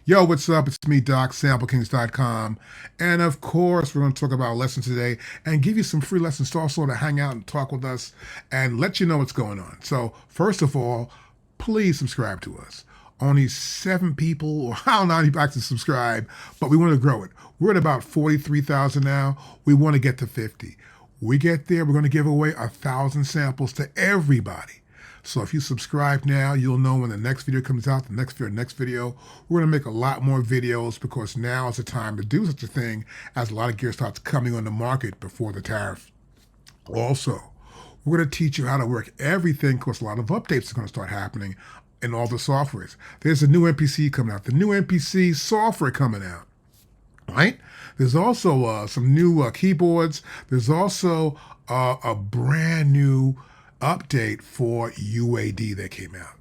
Yo, what's up? It's me, Doc, SampleKings.com. And of course, we're going to talk about lessons today and give you some free lessons to also to hang out and talk with us and let you know what's going on. So, first of all, please subscribe to us. Only 7 people, or I don't know how many actually subscribe, but we want to grow it. We're at about 43,000 now. We want to get to 50. We get there, we're going to give away 1,000 samples to everybody. So if you subscribe now, you'll know when the next video comes out, the next video. We're going to make a lot more videos because now is the time to do such a thing as a lot of gear starts coming on the market before the tariff. Also, we're going to teach you how to work everything because a lot of updates are going to start happening in all the softwares. There's a new MPC coming out, the new MPC software coming out, right? There's also some new keyboards. There's also a brand new update for UAD that came out,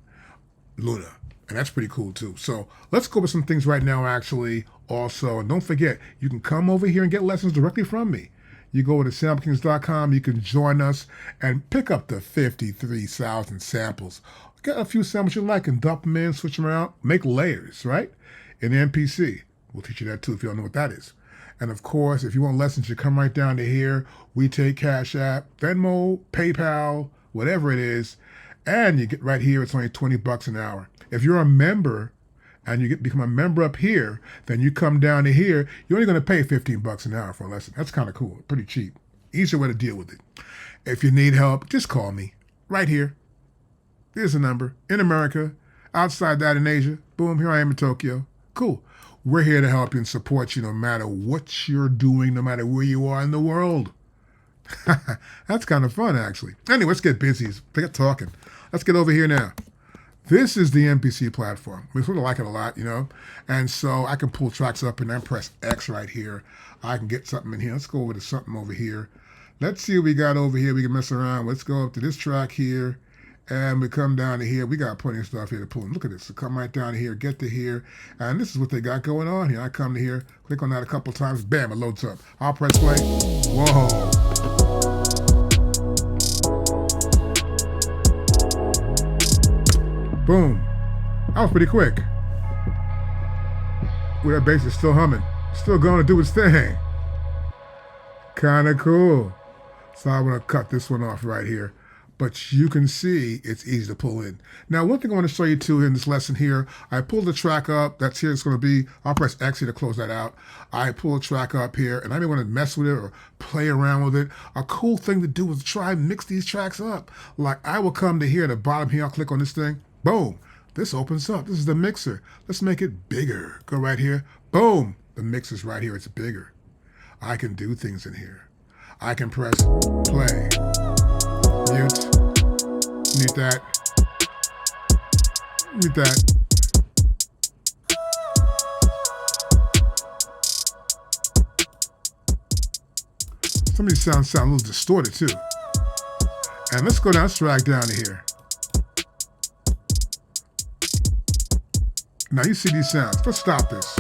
Luna, and that's pretty cool too. So let's go over some things right now actually also, and don't forget, you can come over here and get lessons directly from me. You go to SampleKings.com, you can join us and pick up the 53,000 samples. Get a few samples you like and dump them in, switch them around, make layers, right? In the MPC. We'll teach you that too if you don't know what that is. And of course, if you want lessons, you come right down to here. We take Cash App, Venmo, PayPal, whatever it is, and you get right here, it's only $20 an hour. If you're a member and you become a member up here, then you come down to here, you're only going to pay $15 an hour for a lesson. That's kind of cool, pretty cheap. Easy way to deal with it. If you need help, just call me right here. Here's the number. In America, outside that in Asia, boom, here I am in Tokyo. Cool. We're here to help you and support you no matter what you're doing, no matter where you are in the world. That's kind of fun, actually. Anyway, let's get busy. Forget talking. Let's get over here now. This is the MPC platform. We sort of like it a lot, you know. And so I can pull tracks up and then press X right here. I can get something in here. Let's go over to something over here. Let's see what we got over here. We can mess around. Let's go up to this track here. And we come down to here. We got plenty of stuff here to pull. Look at this. So come right down to here, get to here. And this is what they got going on here. I come to here, click on that a couple times. Bam, it loads up. I'll press play. Whoa. Boom. That was pretty quick. Ooh, that bass is still humming. Still going to do its thing. Kind of cool. So I'm going to cut this one off right here. But you can see it's easy to pull in. Now, one thing I want to show you too in this lesson here, I pulled the track up. That's here. It's going to be, I'll press X here to close that out. I pull the track up here, and I may want to mess with it or play around with it. A cool thing to do is try and mix these tracks up. Like I will come to here at the bottom here. I'll click on this thing. Boom. This opens up. This is the mixer. Let's make it bigger. Go right here. Boom. The mixer's right here. It's bigger. I can do things in here. I can press play. Mute. Mute that. Mute that. Some of these sounds sound a little distorted too. And let's go down, let's drag down to here. Now you see these sounds. Let's stop this.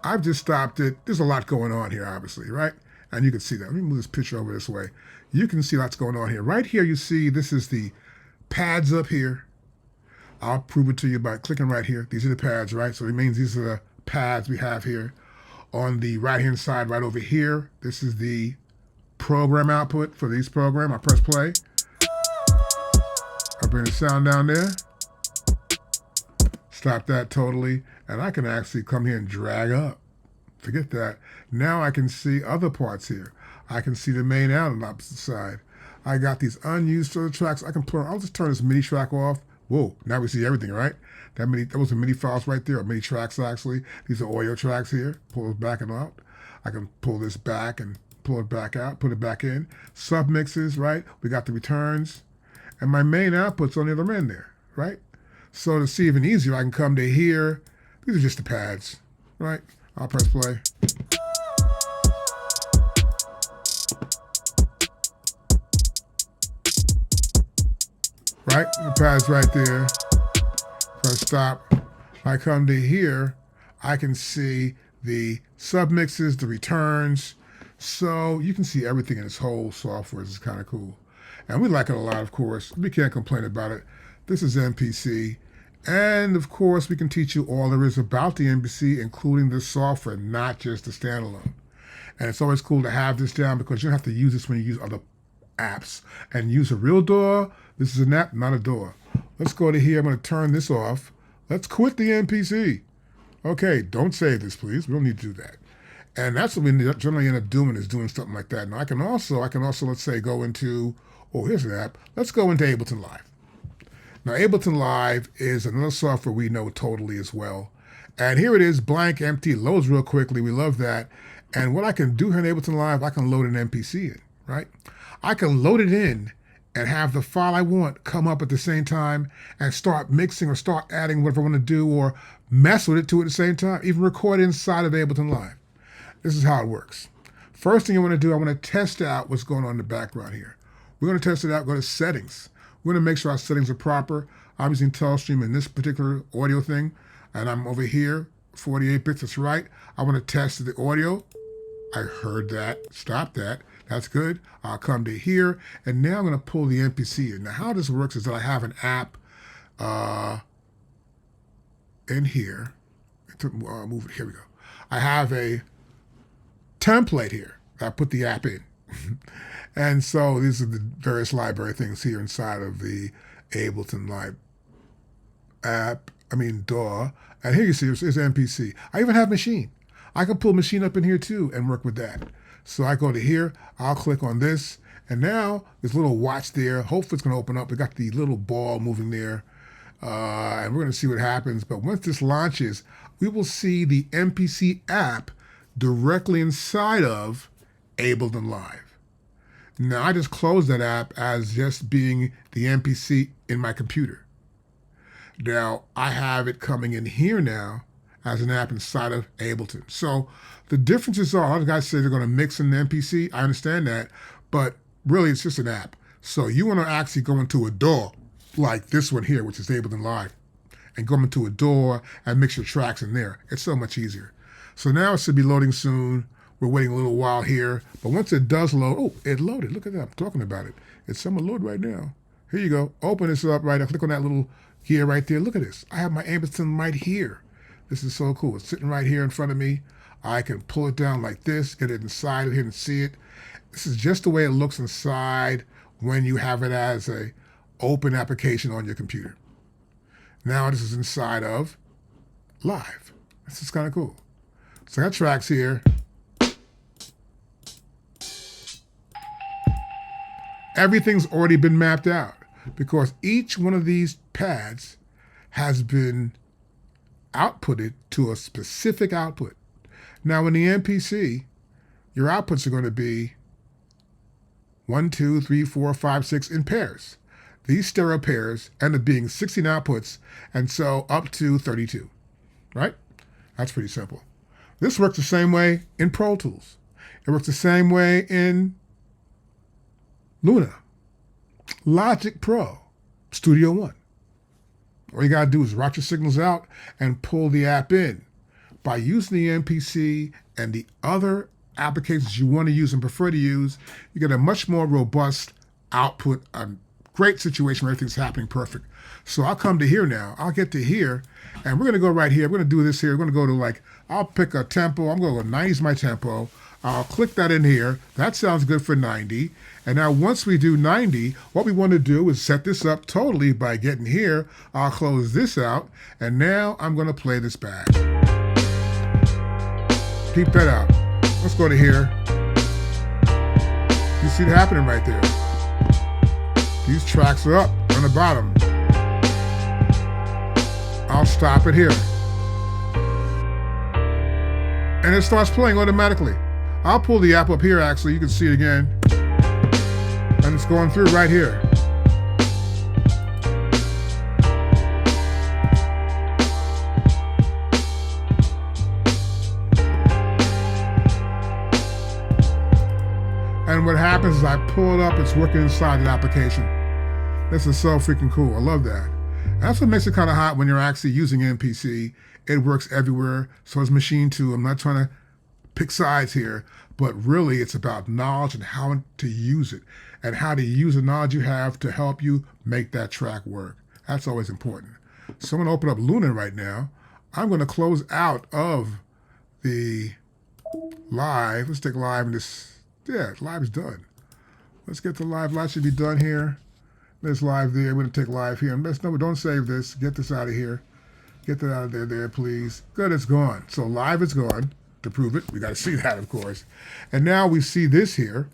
I've just stopped it. There's a lot going on here, obviously, right? And you can see that. Let me move this picture over this way. You can see what's going on here. Right here, you see this is the pads up here. I'll prove it to you by clicking right here. These are the pads, right? So it means these are the pads we have here. On the right-hand side, right over here, this is the program output for these program. I press play. I bring the sound down there. Stop that totally. And I can actually come here and drag up. Forget that. Now I can see other parts here. I can see the main out on the opposite side. I got these unused sort of tracks. I can put. I'll just turn this MIDI track off. Whoa, now we see everything, right? That was the MIDI files right there, or MIDI tracks actually. These are audio tracks here. Pull it back and out. I can pull this back and pull it back out, put it back in. Submixes, right? We got the returns. And my main output's on the other end there, right? So to see even easier, I can come to here. These are just the pads, right? I'll press play. Right, the pad's right there. Press stop. I come to here, I can see the submixes, the returns. So you can see everything in this whole software. This is kind of cool. And we like it a lot, of course. We can't complain about it. This is MPC. And of course, we can teach you all there is about the MPC, including the software, not just the standalone. And it's always cool to have this down because you don't have to use this when you use other apps. And use a real DAW. This is an app, not a DAW. Let's go to here. I'm going to turn this off. Let's quit the MPC. Okay, don't save this, please. We don't need to do that. And that's what we generally end up doing, is doing something like that. Now, I can also, let's say, go into, oh, here's an app. Let's go into Ableton Live. Now, Ableton Live is another software we know totally as well. And here it is, blank, empty, loads real quickly. We love that. And what I can do here in Ableton Live, I can load an MPC in, right? I can load it in and have the file I want come up at the same time and start mixing or start adding whatever I want to do, or mess with it too at the same time, even record inside of Ableton Live. This is how it works. First thing I want to do, I want to test out what's going on in the background here. We're going to test it out, go to settings. We're going to make sure our settings are proper. I'm using Telestream in this particular audio thing, and I'm over here, 48 bits, that's right. I want to test the audio. I heard that, stop that, that's good. I'll come to here, and now I'm going to pull the MPC in. Now how this works is that I have an app in here. Move it, here we go. I have a template here. I put the app in. And so these are the various library things here inside of the Ableton Live app, DAW. And here you see it's MPC. I even have machine. I can pull machine up in here too and work with that. So I go to here, I'll click on this, and now this little watch there, hopefully it's going to open up. We got the little ball moving there, and we're going to see what happens. But once this launches, we will see the MPC app directly inside of Ableton Live. Now, I just closed that app as just being the MPC in my computer. Now, I have it coming in here now as an app inside of Ableton. So the differences are, other guys say they're going to mix in the MPC. I understand that, but really it's just an app. So you want to actually go into a DAW like this one here, which is Ableton Live, and go into a DAW and mix your tracks in there. It's so much easier. So now it should be loading soon. We're waiting a little while here, but once it does load, oh, it loaded. Look at that, I'm talking about it. It's someone load right now. Here you go, open this up right now, click on that little gear right there. Look at this, I have my Ableton right here. This is so cool, it's sitting right here in front of me. I can pull it down like this, get it inside of here and see it. This is just the way it looks inside when you have it as a open application on your computer. Now this is inside of Live. This is kind of cool. So I got tracks here. Everything's already been mapped out because each one of these pads has been outputted to a specific output. Now in the MPC, your outputs are going to be 1, 2, 3, 4, 5, 6 in pairs. These stereo pairs end up being 16 outputs, and so up to 32, right? That's pretty simple. This works the same way in Pro Tools. It works the same way in Luna, Logic Pro, Studio One. All you gotta do is route your signals out and pull the app in. By using the MPC and the other applications you want to use and prefer to use, you get a much more robust output, a great situation where everything's happening perfect. So I'll come to here now, I'll get to here, and we're gonna go right here, we're gonna do this here, we're gonna go to I'll pick a tempo, I'm gonna go 90 is my tempo, I'll click that in here, that sounds good for 90, and now once we do 90, what we want to do is set this up totally by getting here, I'll close this out, and now I'm gonna play this back. Keep that out. Let's go to here. You see it happening right there. These tracks are up on the bottom. I'll stop it here. And it starts playing automatically. I'll pull the app up here actually, you can see it again. And it's going through right here. And what happens is I pull it up, it's working inside the application. This is so freaking cool, I love that. And that's what makes it kind of hot when you're actually using MPC. It works everywhere, so is Machine too. I'm not trying to pick sides here, but really it's about knowledge and how to use it and how to use the knowledge you have to help you make that track work. That's always important. So I'm going to open up Luna right now. I'm going to close out of the live. Let's take live in this. Yeah, live is done. Let's get the live. Live should be done here. There's live there. We're going to take live here. No, don't save this. Get this out of here. Get that out of there, please. Good, it's gone. So live is gone. To prove it, we got to see that, of course. And now we see this here,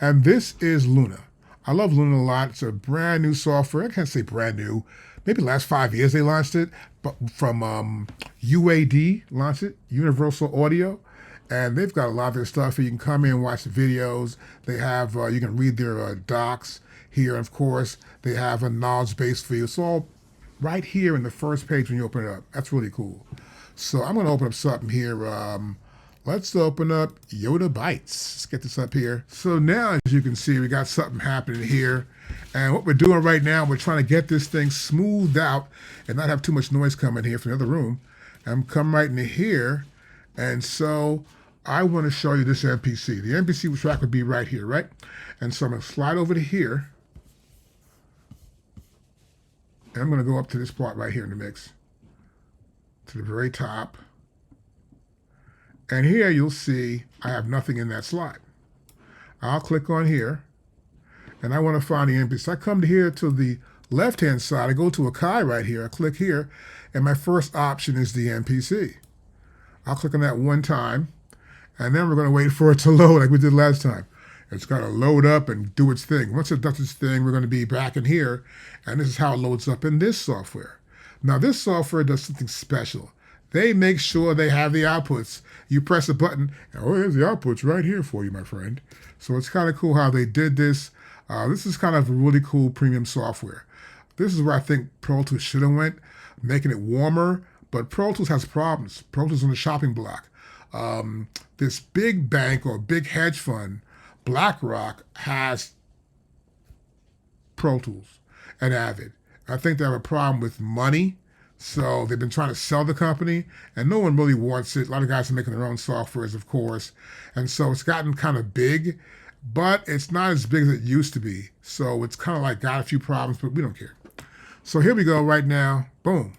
and this is Luna. I love Luna a lot. It's a brand new software. I can't say brand new. Maybe the last 5 years they launched it, but from UAD launched it, Universal Audio, and they've got a lot of their stuff here. You can come in and watch the videos. They have, you can read their docs here. Of course, they have a knowledge base for you. It's all right here in the first page when you open it up. That's really cool. So I'm going to open up something here. Let's open up Yoda Bytes. Let's get this up here. So now, as you can see, we got something happening here. And what we're doing right now, we're trying to get this thing smoothed out and not have too much noise coming here from the other room. I'm coming right into here. And so I want to show you this MPC. The MPC track would be right here, right? And so I'm going to slide over to here. And I'm going to go up to this part right here in the mix, to the very top. And here you'll see I have nothing in that slot. I'll click on here, and I want to find the MPC. I come to here to the left-hand side. I go to Akai right here. I click here, and my first option is the MPC. I'll click on that one time, and then we're going to wait for it to load like we did last time. It's got to load up and do its thing. Once it does its thing, we're going to be back in here, and this is how it loads up in this software. Now, this software does something special. They make sure they have the outputs. You press a button, and oh, here's the outputs right here for you, my friend. So it's kind of cool how they did this. This is kind of a really cool premium software. This is where I think Pro Tools should have went, making it warmer, but Pro Tools has problems. Pro Tools on the shopping block. This big bank or big hedge fund, BlackRock, has Pro Tools and Avid. I think they have a problem with money. So they've been trying to sell the company, and no one really wants it. A lot of guys are making their own softwares, of course. And so it's gotten kind of big, but it's not as big as it used to be. So it's kind of like got a few problems, but we don't care. So here we go right now. Boom.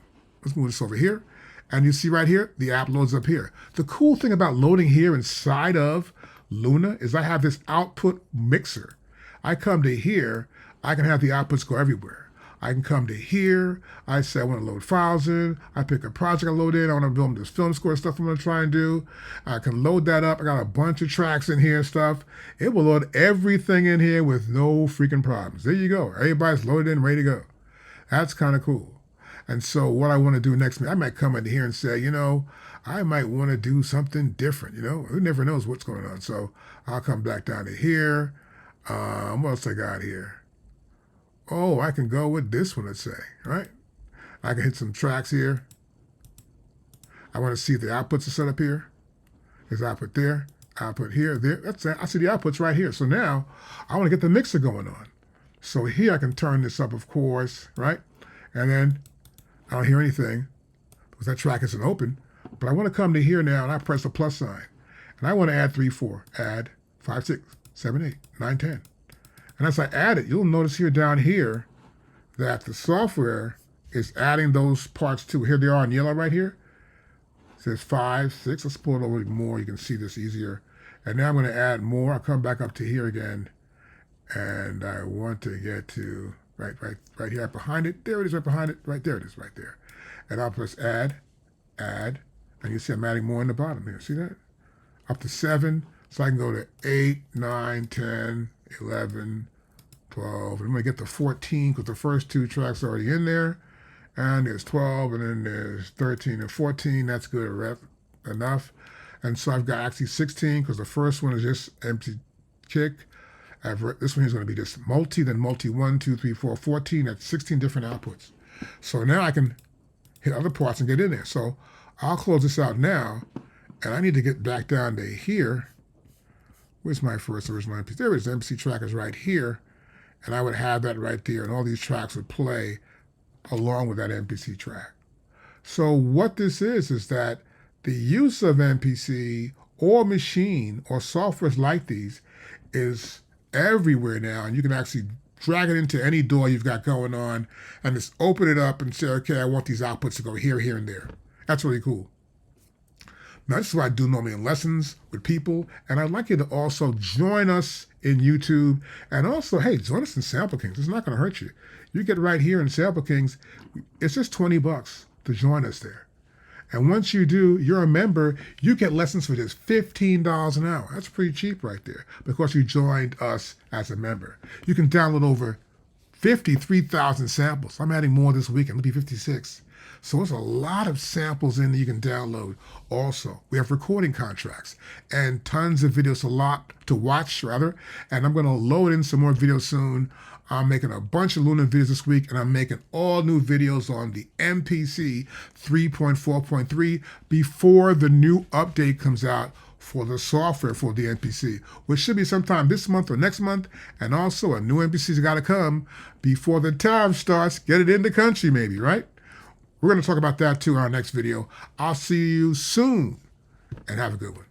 Let's move this over here. And you see right here, the app loads up here. The cool thing about loading here inside of Luna is I have this output mixer. I come to here, I can have the outputs go everywhere. I can come to here. I say I want to load files in. I pick a project I load in. I want to build this film score stuff I'm going to try and do. I can load that up. I got a bunch of tracks in here and stuff. It will load everything in here with no freaking problems. There you go. Everybody's loaded in, ready to go. That's kind of cool. And so what I want to do next, I might come in here and say, I might want to do something different. Who never knows what's going on. So I'll come back down to here. What else I got here? Oh, I can go with this one, let's say, right? I can hit some tracks here. I want to see if the outputs are set up here. There's output there, output here, there. That's it. I see the outputs right here. So now I want to get the mixer going on. So here I can turn this up, of course, right? And then I don't hear anything because that track isn't open. But I want to come to here now, and I press the plus sign. And I want to add 3, 4, add 5, 6, 7, 8, 9, 10. And as I add it, you'll notice here down here that the software is adding those parts too. Here they are in yellow right here. It says 5, 6. Let's pull it over more. You can see this easier. And now I'm going to add more. I'll come back up to here again. And I want to get to right here, right behind it. There it is, right behind it. Right there it is, right there. And I'll press add. And you see I'm adding more in the bottom here. See that? Up to 7. So I can go to 8, 9, 10, 11, 12, and I'm going to get to 14 because the first 2 tracks are already in there. And there's 12, and then there's 13 and 14. That's good enough. And so I've got actually 16 because the first one is just empty kick. This one is going to be just multi, then multi 1, 2, 3, 4, 14. That's 16 different outputs. So now I can hit other parts and get in there. So I'll close this out now, and I need to get back down to here. Where's my first original MPC? There it is. MPC track is right here. And I would have that right there. And all these tracks would play along with that MPC track. So what this is that the use of MPC or machine or softwares like these is everywhere now. And you can actually drag it into any DAW you've got going on, and just open it up and say, okay, I want these outputs to go here, here, and there. That's really cool. Now, this is what I do normally in lessons with people, and I'd like you to also join us in YouTube, and also, hey, join us in Sample Kings. It's not going to hurt you. You get right here in Sample Kings. It's just $20 to join us there. And once you do, you're a member, you get lessons for just $15 an hour. That's pretty cheap right there because you joined us as a member. You can download over 53,000 samples. I'm adding more this weekend. It'll be 56. So there's a lot of samples in there you can download. Also, we have recording contracts and tons of videos, a lot to watch rather. And I'm going to load in some more videos soon. I'm making a bunch of Luna videos this week, and I'm making all new videos on the MPC 3.4.3 before the new update comes out for the software for the MPC, which should be sometime this month or next month. And also a new MPC's got to come before the time starts. Get it in the country maybe, right? We're going to talk about that too in our next video. I'll see you soon, and have a good one.